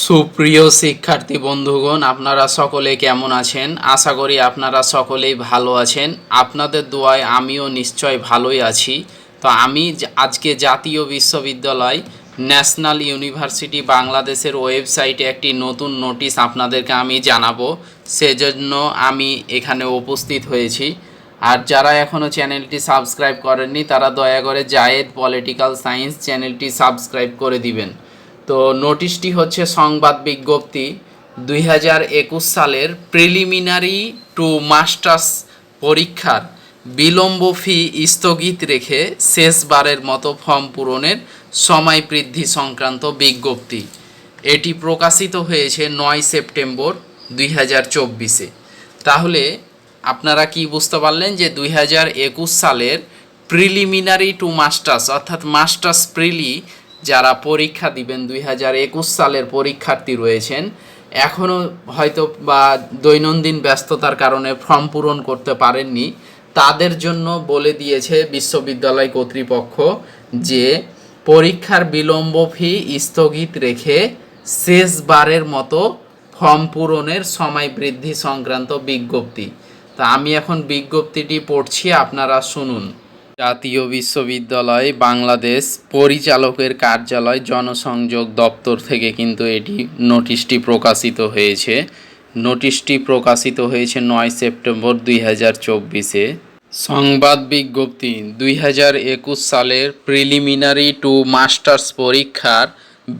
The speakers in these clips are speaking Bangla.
সুপ্রিয় শিক্ষার্থী বন্ধুগণ, আপনারা সকলে কেমন আছেন? আশা করি আপনারা সকলেই ভালো আছেন। আপনাদের দোয়ায় আমিও নিশ্চয় ভালোই আছি। তো আমি আজকে জাতীয় বিশ্ববিদ্যালয় ন্যাশনাল ইউনিভার্সিটি বাংলাদেশের ওয়েবসাইটে একটি নতুন নোটিশ আপনাদেরকে আমি জানাবো, সেজন্য আমি এখানে উপস্থিত হয়েছি। আর যারা এখনও চ্যানেলটি সাবস্ক্রাইব করেননি তারা দয়া করে জায়েদ পলিটিক্যাল সায়েন্স চ্যানেলটি সাবস্ক্রাইব করে দিবেন। তো নোটিশটি হচ্ছে সংবাদ বিজ্ঞপ্তি 2021 সালের প্রিলিমিনারি টু মাস্টার্স পরীক্ষার বিলম্ব ফি স্থগিত রেখে শেষবারের মতো ফর্ম পূরণের সময় বৃদ্ধি সংক্রান্ত বিজ্ঞপ্তি। এটি প্রকাশিত হয়েছে 9 সেপ্টেম্বর 2024-এ। তাহলে আপনারা কি বুঝতে পারলেন যে 2021 সালের প্রিলিমিনারি টু মাস্টার্স অর্থাৎ মাস্টার্স প্রিলি যারা পরীক্ষা দিবেন 2021 সালের পরীক্ষার্থী রয়েছেন, এখনও হয়তো বা দৈনন্দিন ব্যস্ততার কারণে ফর্ম পূরণ করতে পারেননি, তাদের জন্য বলে দিয়েছে বিশ্ববিদ্যালয় কর্তৃপক্ষ যে পরীক্ষার বিলম্ব ফি স্থগিত রেখে শেষবারের মতো ফর্ম পূরণের সময় বৃদ্ধি সংক্রান্ত বিজ্ঞপ্তি। তা আমি এখন বিজ্ঞপ্তিটি পড়ছি, আপনারা শুনুন। জাতীয় বিশ্ববিদ্যালয় বাংলাদেশ পরিচালকের কার্যালয় জনসংযোগ দপ্তর থেকে কিন্তু এটি নোটিশটি প্রকাশিত হয়েছে। নোটিশটি প্রকাশিত হয়েছে 9 সেপ্টেম্বর 2024-এ। সংবাদ বিজ্ঞপ্তি 2021 সালের প্রিলিমিনারি টু মাস্টার্স পরীক্ষার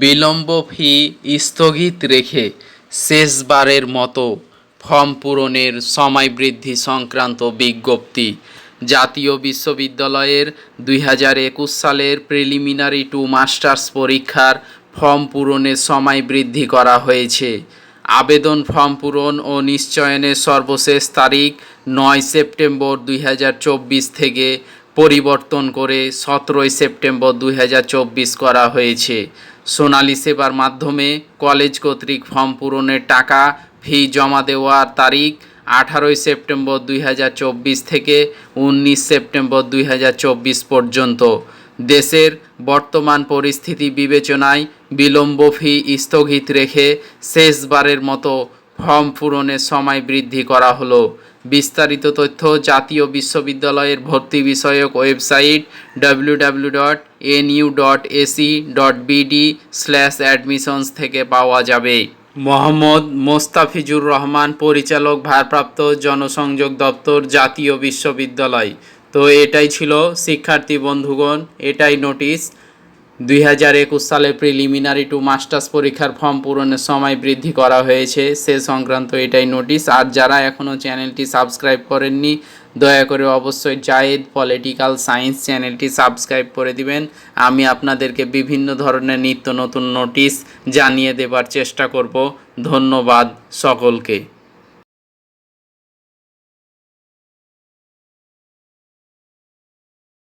বিলম্ব ফি স্থগিত রেখে শেষবারের মতো ফর্ম পূরণের সময় বৃদ্ধি সংক্রান্ত বিজ্ঞপ্তি। জাতীয় বিশ্ববিদ্যালয়ের 2021 সালের প্রিলিমিনারি টু মাস্টার্স পরীক্ষার ফর্ম পূরণের সময় বৃদ্ধি করা হয়েছে। আবেদন ফর্ম পূরণ ও নিশ্চয়নের সর্বশেষ তারিখ 9 সেপ্টেম্বর 2024 থেকে পরিবর্তন করে 17 সেপ্টেম্বর 2024 করা হয়েছে। সোনালী সেবার মাধ্যমে কলেজ কর্তৃক ফর্ম পূরণের টাকা ফি জমা দেওয়ার তারিখ 18 সেপ্টেম্বর 2024 থেকে 19 সেপ্টেম্বর 2024 পর্যন্ত। দেশের বর্তমান পরিস্থিতি বিবেচনায় বিলম্ব ফি স্থগিত রেখে শেষবারের মতো ফর্ম পূরণের সময় বৃদ্ধি করা হলো। বিস্তারিত তথ্য জাতীয় বিশ্ববিদ্যালয়ের ভর্তি বিষয়ক ওয়েবসাইট www.nu.ac.bd/admissions থেকে পাওয়া যাবে। মোহাম্মদ মোস্তাফিজুর রহমান, পরিচালক ভারপ্রাপ্ত, জনসংযোগ দপ্তর, জাতীয় বিশ্ববিদ্যালয়। তো এটাই ছিল শিক্ষার্থী বন্ধুগণ, এটাই নোটিশ। 2021 সালে প্রিলিমিনারি টু মাস্টার্স পরীক্ষার ফর্ম পূরণের সময় বৃদ্ধি করা হয়েছে, সে সংক্রান্ত এটাই নোটিশ। আর যারা এখনও চ্যানেলটি সাবস্ক্রাইব করেননি দয়া করে অবশ্যই জায়েদ পলিটিক্যাল সায়েন্স চ্যানেলটি সাবস্ক্রাইব করে দিবেন। আমি আপনাদেরকে বিভিন্ন ধরনের নিত্য নতুন নোটিশ জানিয়ে দেবার চেষ্টা করব। ধন্যবাদ সকলকে।